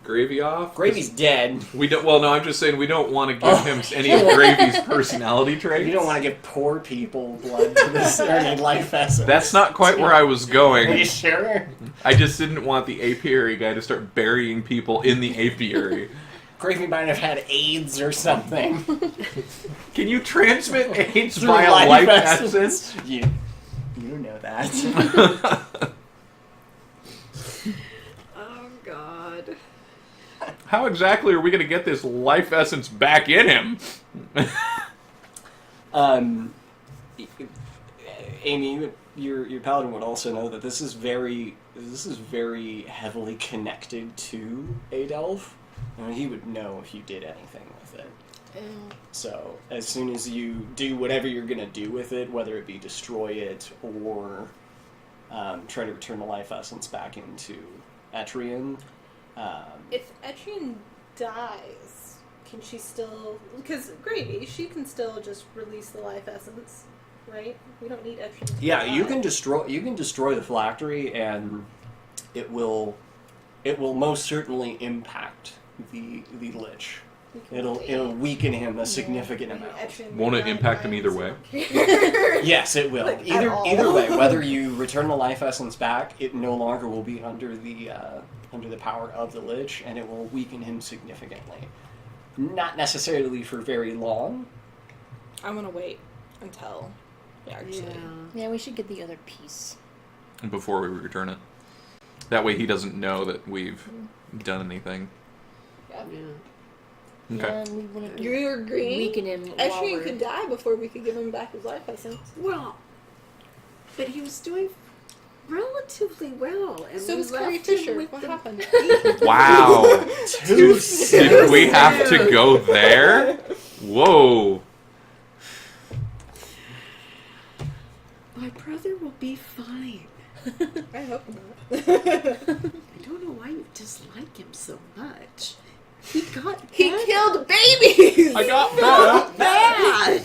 Gravy off? Gravy's dead. We don't. Well, no, I'm just saying we don't want to give him any of Gravy's personality traits. You don't want to give poor people blood to this life essence. That's not quite where I was Are you going. sure? I just didn't want the apiary guy to start burying people in the apiary. Gravy might have had AIDS or something. Can you transmit AIDS Through by a life life essence? essence? You know that. Oh, God. How exactly are we going to get this life essence back in him? Amy, your paladin would also know that this is very heavily connected to Adelph. I mean, he would know if you did anything with it. So as soon as you do whatever you're gonna do with it, whether it be destroy it or try to return the life essence back into Etrian. If Etrian dies, can she still... Because Gravy, she can still just release the life essence, right? We don't need Etrian to Yeah, die. you can destroy the phylactery, and it will most certainly impact the lich. It'll weaken him a significant amount. Won't it impact him either way? Yes, it will. Like, at Either all. way, whether you return the life essence back, it no longer will be under the power of the lich, and it will weaken him significantly. Not necessarily for very long. I'm gonna wait until actually. Yeah, we should get the other piece. Before we return it. That way he doesn't know that we've done anything. Yeah. Okay. Yeah, and we want to You're agreeing? weaken him while Etrian we're... could die before we could give him back his life essence. Well, but he was doing relatively well. And So we was Carrie left him Fisher. with What the- happened? Wow. Too Did we have to go there? Whoa. My brother will be fine. I hope not. I don't know why you dislike him so much. He got He bad. killed babies! I got bad.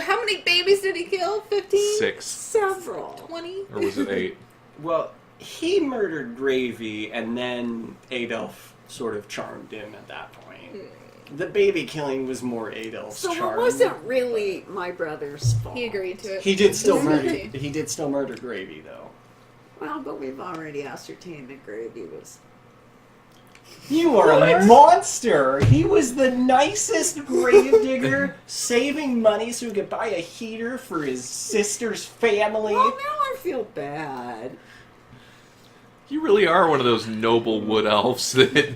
How many babies did he kill? 15? 6. Several. 20? Or was it 8? Well, he murdered Gravy, and then Adolf sort of charmed him at that point. The baby killing was more Adolf's So charm. it wasn't really my brother's fault. He agreed to it. He did still He's murder. guilty. He did still murder Gravy, though. Well, but we've already ascertained that Gravy was... You are a monster! He was the nicest gravedigger, saving money so he could buy a heater for his sister's family. Well, now I feel bad. You really are one of those noble wood elves that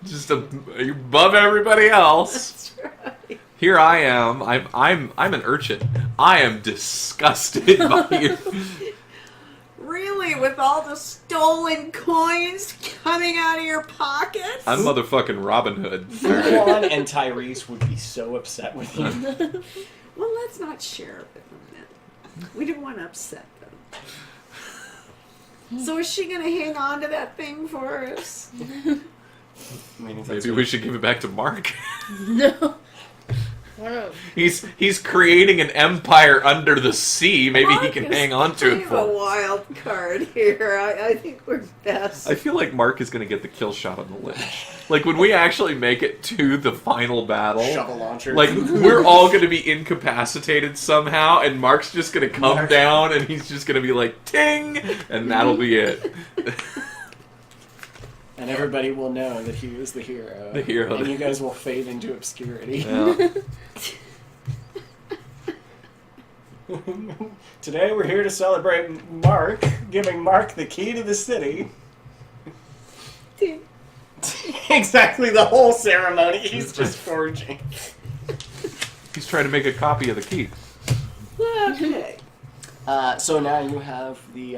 just you're above everybody else. That's right. Here I am. I'm an urchin. I am disgusted by you. Really, with all the stolen coins coming out of your pockets? I'm motherfucking Robin Hood. Juan and Tyrese would be so upset with you. Well, let's not share with them then. We didn't want to upset them. So is she going to hang on to that thing for us? I mean, if that's Maybe we should give it back to Mark. No. Wow. He's creating an empire under the sea. Maybe he Mark can is hang on to kind it of a for. wild card here. I think we're best. I feel like Mark is going to get the kill shot on the lich. Like when we actually make it to the final battle, shovel launcher. like we're all going to be incapacitated somehow, and Mark's just going to come Mark. down, and he's just going to be like ting, and that'll be it. And everybody will know that he was the hero. The hero. And you guys will fade into obscurity. Yeah. Today we're here to celebrate Mark, giving Mark the key to the city. Exactly the whole ceremony. He's just forging. He's trying to make a copy of the key. Okay. So now you have the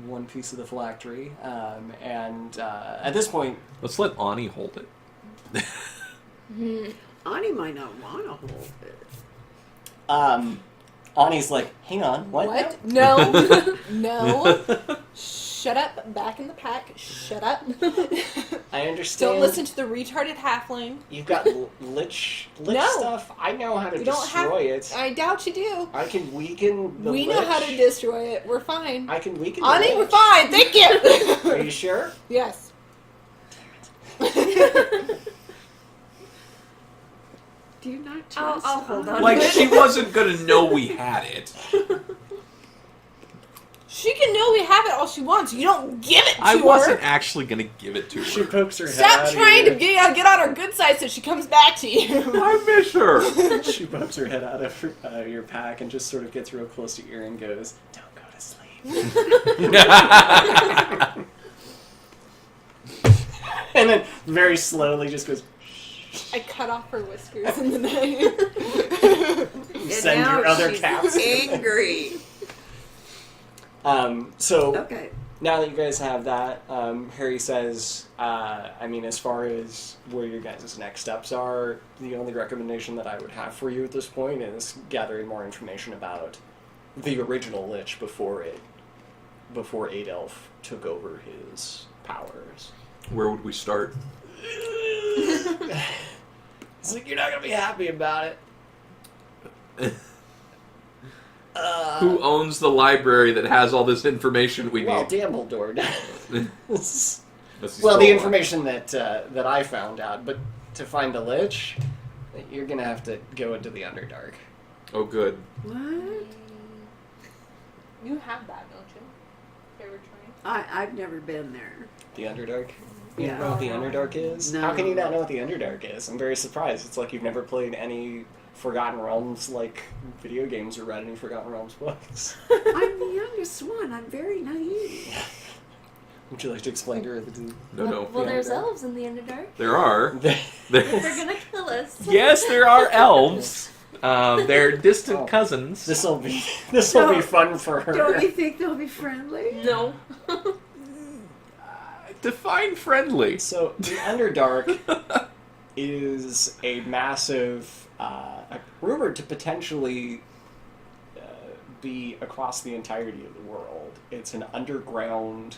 one piece of the phylactery, and at this point, Let's let Ani hold it. Ani might not want to hold it. Ani's like, hang on, what? What? No. No. Shut up. Back in the pack. Shut up. I understand. Don't listen to the retarded halfling. You've got lich No. stuff. I know how to We don't have. destroy it. I doubt you do. I can weaken the We lich. know how to destroy it. We're fine. I can weaken the Ani, lich. we're fine. Thank you. Are you sure? Yes. Do you not I'll trust hold Ani? on. Like she wasn't gonna know we had it. She can know we have it all she wants. You don't give it to I her. wasn't actually gonna give it to She her. pokes her head Stop out trying of to get on her good side so she comes back to you. I miss her. She pokes her head out of your pack and just sort of gets real close to your ear and goes, "Don't go to sleep." And then very slowly just goes, I cut off her whiskers in the night. And send now your other she's cats. angry. So Okay. now that you guys have that, Harry says, I mean, as far as where your guys' next steps are, the only recommendation that I would have for you at this point is gathering more information about the original Lich before Adelph took over his powers. Where would we start? It's like, you're not going to be happy about it. Who owns the library that has all this information we Well, need? Dumbledore does. Unless Well, he's the still information that I found out, but to find a Lich, you're going to have to go into the Underdark. alive. Oh, good. What? You have that, don't you? Favorite train? I've never been there. The Underdark? You Yeah. know what the Underdark is? No. How can you not know what the Underdark is? I'm very surprised. It's like you've never played any Forgotten Realms, like, video games or read any Forgotten Realms books. I'm the youngest one. I'm very naive. Would you like to explain to her No. Well, there's Underdark. elves in the Underdark. There are. They're There, gonna kill us. yes, there are elves. They're distant Oh. cousins. This'll be fun for her. Don't you think they'll be friendly? No. Define friendly. So the Underdark is a massive, rumored to potentially be across the entirety of the world. It's an underground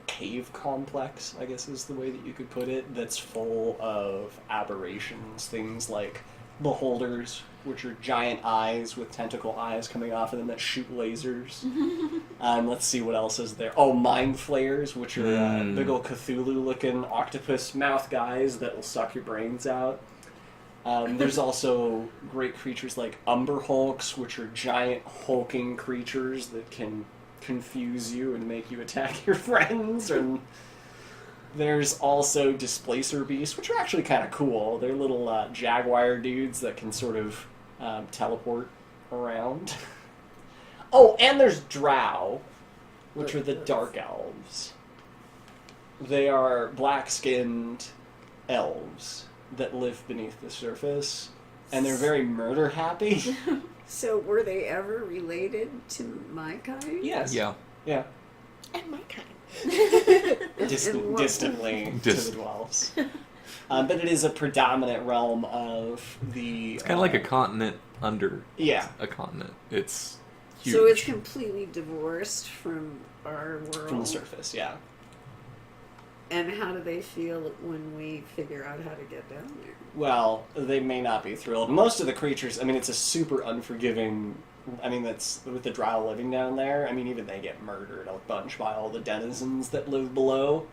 cave complex, I guess is the way that you could put it, that's full of aberrations, things like beholders, which are giant eyes with tentacle eyes coming off of them that shoot lasers. Let's see what else is there. Oh, mind flayers, which are big old Cthulhu-looking octopus mouth guys that will suck your brains out. There's also great creatures like Umber Hulks, which are giant hulking creatures that can confuse you and make you attack your friends. And there's also Displacer Beasts, which are actually kind of cool. They're little jaguar dudes that can sort of teleport around. Oh, and there's Drow, which are the Dark Elves. They are black-skinned elves that live beneath the surface, and they're very murder happy. So were they ever related to my kind? Yes. Yeah. Yeah. And my kind. Distantly to the dwarves. But it is a predominant realm of the... It's kind of like a continent under Yeah. a continent. It's huge. So it's completely divorced from our world. From the surface, yeah. And how do they feel when we figure out how to get down there? Well, they may not be thrilled. Most of the creatures, I mean, it's a super unforgiving... I mean, that's with the drow living down there. I mean, even they get murdered a bunch by all the denizens that live below.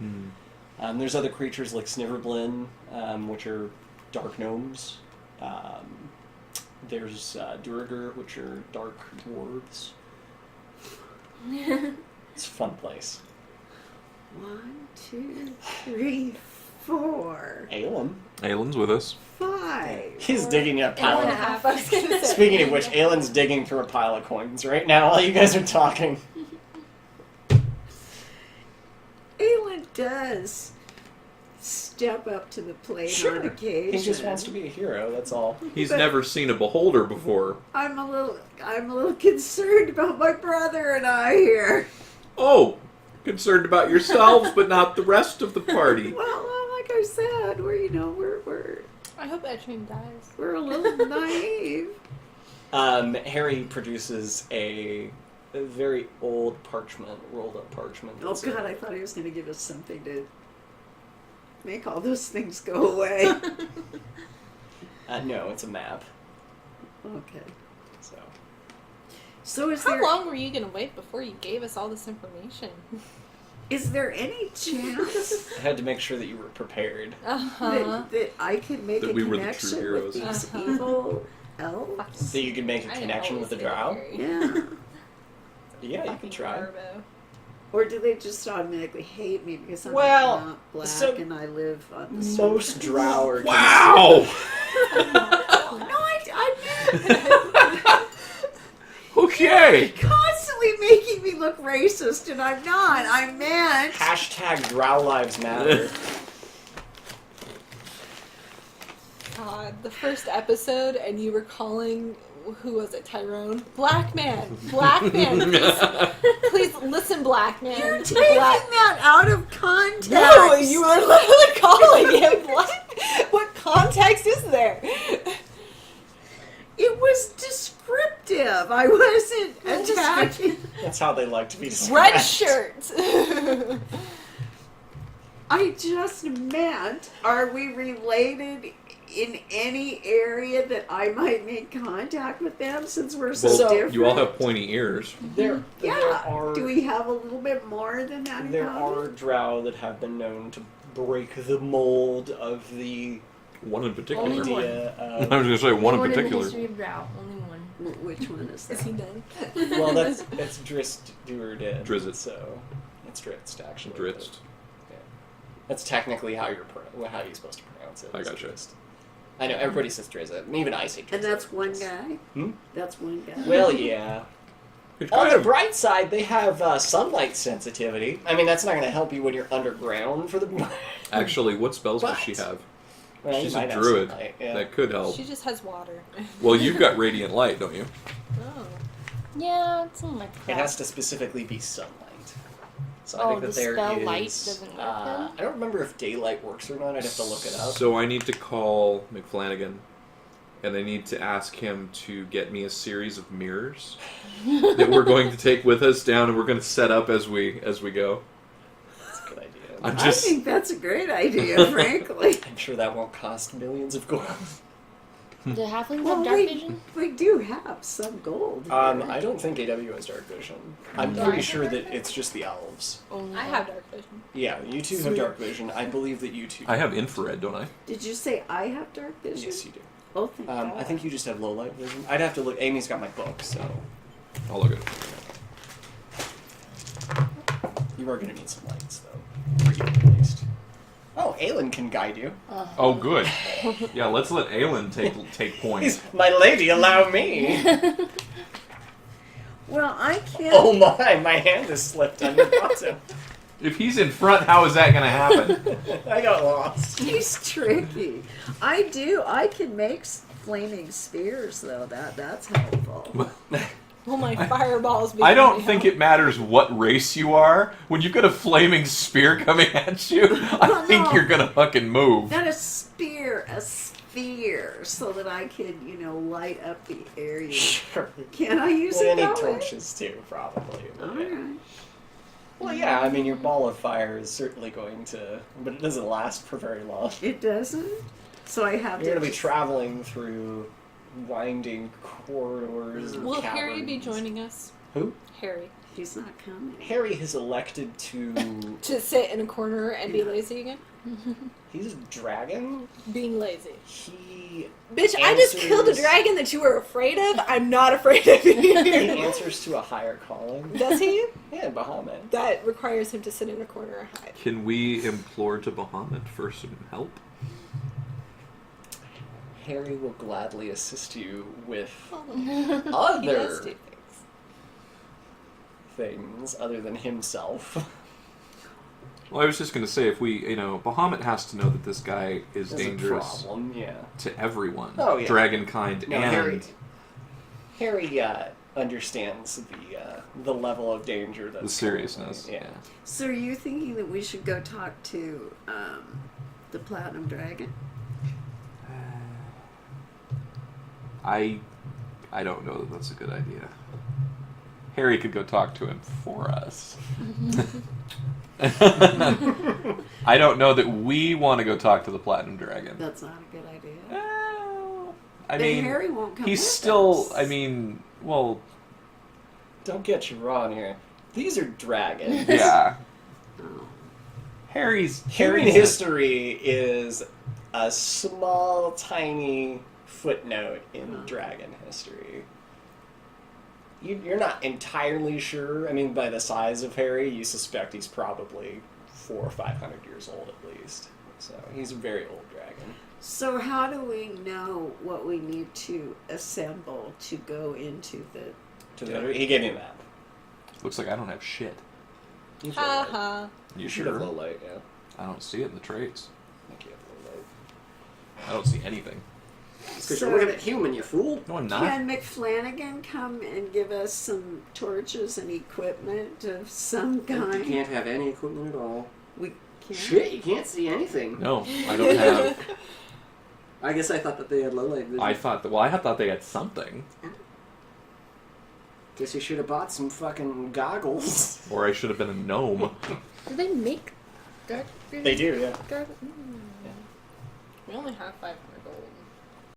There's other creatures like Sniverblin, which are dark gnomes. There's Duriger, which are dark dwarves. It's a fun place. 1, 2, 3, 4, Aylin's with us. 5. He's digging a pile And a of... half, I was gonna say. Speaking of which, Aylin's digging through a pile of coins right now while you guys are talking. Aelin does step up to the plate on occasion. He just wants to be a hero, that's all. He's But- never seen a beholder before. I'm a little concerned about my brother and I here. Oh, concerned about yourselves, but not the rest of the party. Well, like I said, we're I hope Edging dies. a little naive. Harry produces a very old parchment, rolled up parchment. Oh God, I thought he was going to give us something to make all those things go away. No, it's a map. Okay. So is How there long were you gonna wait before you gave us all this information? is there any chance I had to make sure that you were prepared. that I could make That a we were the connection true with heroes. these evil elves? So you can make a connection with the drow? Yeah. Yeah, you can try. Or do they just automatically hate me because I'm Well, not black so and I live on the Most drow are Wow! No, I Okay! constantly making me look racist, and I'm not. I meant. Hashtag drow lives matter. God, the first episode, and you were calling, who was it, Tyrone? Black man, please listen, black man. You're taking that out of context. No, you were literally calling him black. What context is there? It was descriptive. I wasn't attacking. That's how they like to be described. Red shirt. I just meant, are we related in any area that I might make contact with them since we're so Well, different? you all have pointy ears. There Yeah. are, Do we have a little bit more than that? in there common? are drow that have been known to break the mold of the One in particular. Only one. idea I was of... going to say one in in the particular. history of Drow. Only one. Which one is that? Is he done? Well, that's Drist Duerdin. Drizzt. So it's Drizzt, actually. Drizzt. Yeah. That's technically how you're supposed to pronounce it. I is gotcha. Drizzt. I know, everybody says Drizzt. Even I say Drizzt. And that's one guy? Hmm? That's one guy? Well, yeah. It's On kind the of- bright side, they have sunlight sensitivity. I mean, that's not going to help you when you're underground for the... Actually, what spells does she But- have? Well, you She's might a have druid. sunlight, yeah. That could help. She just has water. Well, you've got radiant light, don't you? Oh. Yeah, it's on my It crap. has to specifically be sunlight. So I Oh, think that the there spell is... light doesn't work then? I don't remember if daylight works or not. I'd have to look it up. So I need to call McFlanagan, and I need to ask him to get me a series of mirrors that we're going to take with us down, and we're going to set up as we go. That's a good idea. I'm I just think that's a great idea, frankly. I'm sure that won't cost millions of gold. Do halflings Well, have dark vision? we do have some gold. here. I don't think AW has dark vision. I'm No. pretty sure that it's just the elves. Only I have dark vision. Yeah, you two have Sweet. dark vision. I believe that you two. I have infrared, don't I? Did you say I have dark vision? Yes, you do. Oh, thank God. I think you just have low light vision. I'd have to look. Amy's got my book, so I'll look at it. you are going to need some lights, though. For you, at least. Oh, Aelin can guide you. Oh, good. Yeah, let's let Aelin take points. My lady, allow me. Well, I can't. Oh my hand has slipped on your bottom. If he's in front, how is that going to happen? I got lost. He's tricky. I can make flaming spears, though. That's helpful. Well, my fireballs. I don't think it matters what race you are. When you've got a flaming spear coming at you, I think you're going to fucking move. Not a sphere, so that I can, light up the area. Sure. Can I use Well, it any that way? torches too, probably. But All right. Well, yeah, I mean, your ball of fire is certainly going to, but it doesn't last for very long. It doesn't? So I have You're to... going to be traveling through winding corridors. and Will Harry be caverns. joining us? Who? Harry. He's not coming. Harry has elected to. To sit in a corner and be lazy again? He's a dragon. Being lazy. He. Bitch, I just killed a answers- dragon that you were afraid of. I'm not afraid of He you. answers to a higher calling. Does he? Yeah, Bahamut. That requires him to sit in a corner and hide. Can we implore to Bahamut for some help? Harry will gladly assist you with He does other do things. things other than himself. Well, I was just going to say, if we, Bahamut has to know that this guy is There's dangerous a problem, yeah. to everyone. Oh, yeah. Dragonkind No, and Harry understands the level of danger that's the seriousness. Yeah. So are you thinking that we should go talk to the Platinum Dragon? I don't know that that's a good idea. Harry could go talk to him for us. I don't know that we want to go talk to the Platinum Dragon. That's not a good idea. Well, I Then mean, Harry won't come he's with still. us. I mean, well, Don't get you wrong here. These are dragons. yeah. Oh. Harry's Human history is a small, tiny footnote in dragon history. You're not entirely sure. I mean, by the size of Harry, you suspect he's probably 400 or 500 years old at least. So he's a very old dragon. So how do we know what we need to assemble to go into the... He gave me a map. Looks like I don't have shit. You've low light. Haha. You You should have sure? low light, yeah. I don't see it in the traits. I think you have low light. I don't see anything. It's because So- you're looking at human, you fool. No, I'm not. Can McFlanagan come and give us some torches and equipment of some kind? You can't have any equipment at all. We can't. Shit, you can't see anything. No, I don't have. I guess I thought that they had low light vision. I thought that. Well, I thought they had something, Guess you should have bought some fucking goggles. or I should have been a gnome. Do they make dark vision? They do, yeah. Dark... We only have 500.